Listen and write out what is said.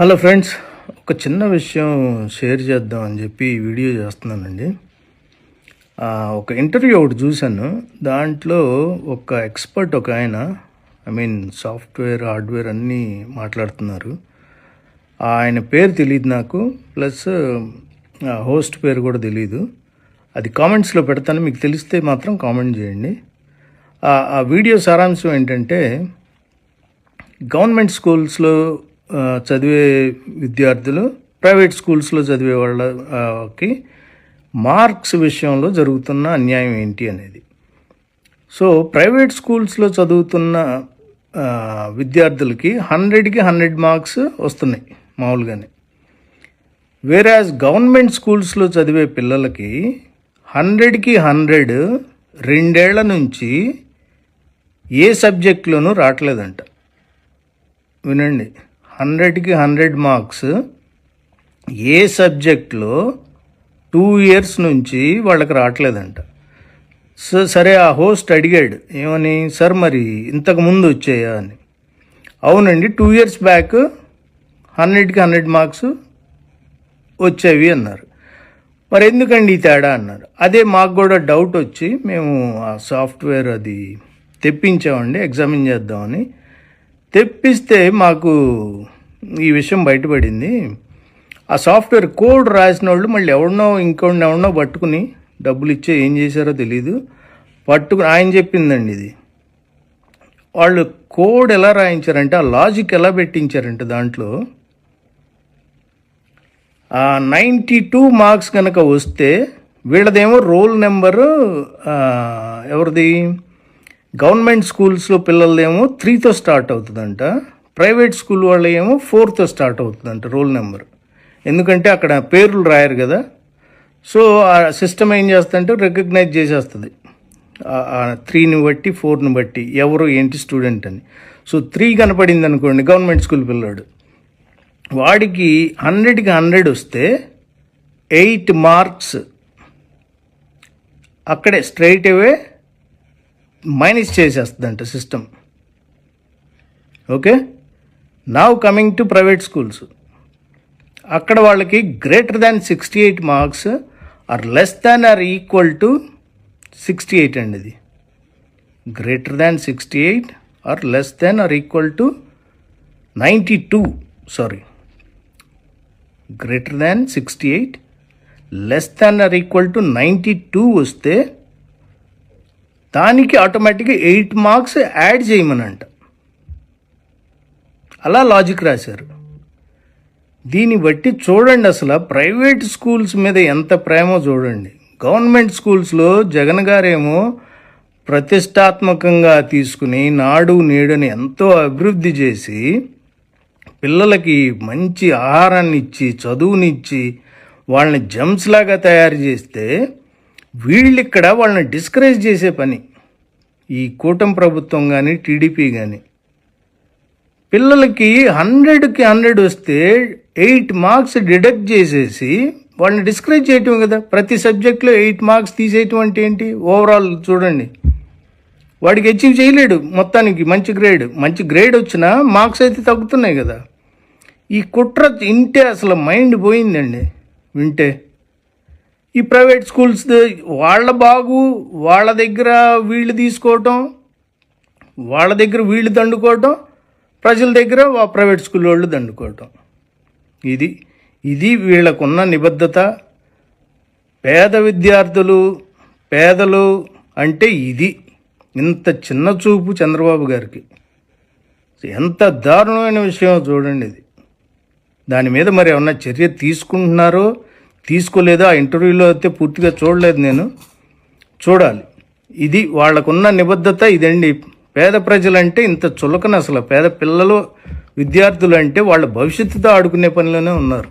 Hello friends, ఒక చిన్న విషయం షేర్ చేద్దాం అని చెప్పి వీడియో చేస్తున్నానండి. ఒక ఇంటర్వ్యూ ఒకటి చూశాను. దాంట్లో ఒక ఎక్స్పర్ట్ ఒక ఆయన సాఫ్ట్వేర్ హార్డ్వేర్ అన్నీ మాట్లాడుతున్నారు. ఆయన పేరు తెలియదు నాకు, ప్లస్ హోస్ట్ పేరు కూడా తెలియదు. అది కామెంట్స్లో పెడతాను, మీకు తెలిస్తే మాత్రం కామెంట్ చేయండి. ఆ వీడియో సారాంశం ఏంటంటే, గవర్నమెంట్ స్కూల్స్లో చదివే విద్యార్థులు ప్రైవేట్ స్కూల్స్లో చదివే వాళ్ళకి మార్క్స్ విషయంలో జరుగుతున్న అన్యాయం ఏంటి అనేది. సో ప్రైవేట్ స్కూల్స్లో చదువుతున్న విద్యార్థులకి 100కి 100 మార్క్స్ వస్తున్నాయి మామూలుగానే. వేరాజ్ గవర్నమెంట్ స్కూల్స్లో చదివే పిల్లలకి 100కి 100 2 ఏళ్ల నుంచి ఏ సబ్జెక్టులోనూ రావట్లేదంట. వినండి, 100కి 100 మార్క్స్ ఏ సబ్జెక్ట్లో 2 ఇయర్స్ నుంచి వాళ్ళకి రావట్లేదంట. సరే, ఆ హోస్ట్ అడిగాడు ఏమని, సార్ మరి ఇంతకు ముందు వచ్చాయా అని. అవునండి, 2 ఇయర్స్ బ్యాక్ 100కి 100 మార్క్స్ వచ్చేవి అన్నారు. మరి ఎందుకండి ఈ తేడా అన్నారు. అదే మాకు కూడా డౌట్ వచ్చి మేము ఆ సాఫ్ట్వేర్ అది తెప్పించామండి, ఎగ్జామిన్ చేద్దామని. తెప్పిస్తే మాకు ఈ విషయం బయటపడింది. ఆ సాఫ్ట్వేర్ కోడ్ రాసిన వాళ్ళు మళ్ళీ ఎవరినో పట్టుకుని డబ్బులు ఇచ్చే ఏం చేశారో తెలీదు, పట్టుకుని ఆయన చెప్పిందండి ఇది. వాళ్ళు కోడ్ ఎలా రాయించారంటే, ఆ లాజిక్ ఎలా పెట్టించారంటే, దాంట్లో 92 మార్క్స్ కనుక వస్తే వీళ్ళదేమో రోల్ నెంబరు ఎవరిది, గవర్నమెంట్ స్కూల్స్లో పిల్లలదేమో 3తో స్టార్ట్ అవుతుందంట, ప్రైవేట్ స్కూల్ వాళ్ళ ఏమో 4తో స్టార్ట్ అవుతుందంట రోల్ నెంబర్. ఎందుకంటే అక్కడ పేర్లు రాయరు కదా. సో ఆ సిస్టమ్ ఏం చేస్తుందంటే రికగ్నైజ్ చేసేస్తుంది 3ని బట్టి 4ని బట్టి ఎవరు ఏంటి స్టూడెంట్ అని. సో 3 కనపడింది అనుకోండి గవర్నమెంట్ స్కూల్ పిల్లాడు, వాడికి 100కి 100 వస్తే 8 మార్క్స్ అక్కడే స్ట్రైట్ అవే మైనస్ చేసేస్తుందంట system. Okay, now coming to private schools. అక్కడ వాళ్ళకి greater than 68 marks or less than or equal to 68 అండి. ఇది greater than 68 or less than or equal to 92, sorry, greater than 68 less than or equal to 92 వస్తే దానికి ఆటోమేటిక్గా 8 marks add చేయమనంట. అలా logic రాశారు. దీన్ని బట్టి చూడండి అసలు ప్రైవేట్ స్కూల్స్ మీద ఎంత ప్రేమో చూడండి. గవర్నమెంట్ స్కూల్స్లో జగన్ గారేమో ప్రతిష్టాత్మకంగా తీసుకుని నాడు నేడుని ఎంతో అభివృద్ధి చేసి పిల్లలకి మంచి ఆహారాన్ని ఇచ్చి చదువునిచ్చి వాళ్ళని జమ్స్ లాగా తయారు చేస్తే, వీళ్ళు ఇక్కడ వాళ్ళని డిస్కరేజ్ చేసే పని ఈ కూటమి ప్రభుత్వం కానీ టీడీపీ కానీ. పిల్లలకి 100కి 100 వస్తే 8 మార్క్స్ డిడక్ట్ చేసేసి వాళ్ళని డిస్కరేజ్ చేయటం కదా. ప్రతి సబ్జెక్ట్లో 8 మార్క్స్ తీసేయటం అంటే ఏంటి? ఓవరాల్ చూడండి, వాడికి అచీవ్ చేయలేడు మొత్తానికి మంచి గ్రేడ్ వచ్చినా మార్క్స్ అయితే తగ్గుతున్నాయి కదా. ఈ కుట్ర వింటే అసలు మైండ్ పోయిందండి. వింటే ఈ ప్రైవేట్ స్కూల్స్ వాళ్ళ బాగు, వాళ్ళ దగ్గర వీళ్ళు తీసుకోవటం, వాళ్ళ దగ్గర వీళ్ళు దండుకోవటం, ప్రజల దగ్గర ప్రైవేట్ స్కూల్ వాళ్ళు దండుకోవటం. ఇది వీళ్ళకున్న నిబద్ధత. పేద విద్యార్థులు, పేదలు అంటే ఇది. ఇంత చిన్న చూపు చంద్రబాబు గారికి. ఎంత దారుణమైన విషయం చూడండి ఇది. దాని మీద మరి ఏమన్నా చర్య తీసుకుంటున్నారో తీసుకోలేదో ఆ ఇంటర్వ్యూలో అయితే పూర్తిగా చూడలేదు నేను, చూడాలి. ఇది వాళ్ళకున్న నిబద్ధత ఇదండి. పేద ప్రజలంటే ఇంత చులకన అసలు. పేద పిల్లలు విద్యార్థులు అంటే వాళ్ళ భవిష్యత్తుతో ఆడుకునే పనిలోనే ఉన్నారు.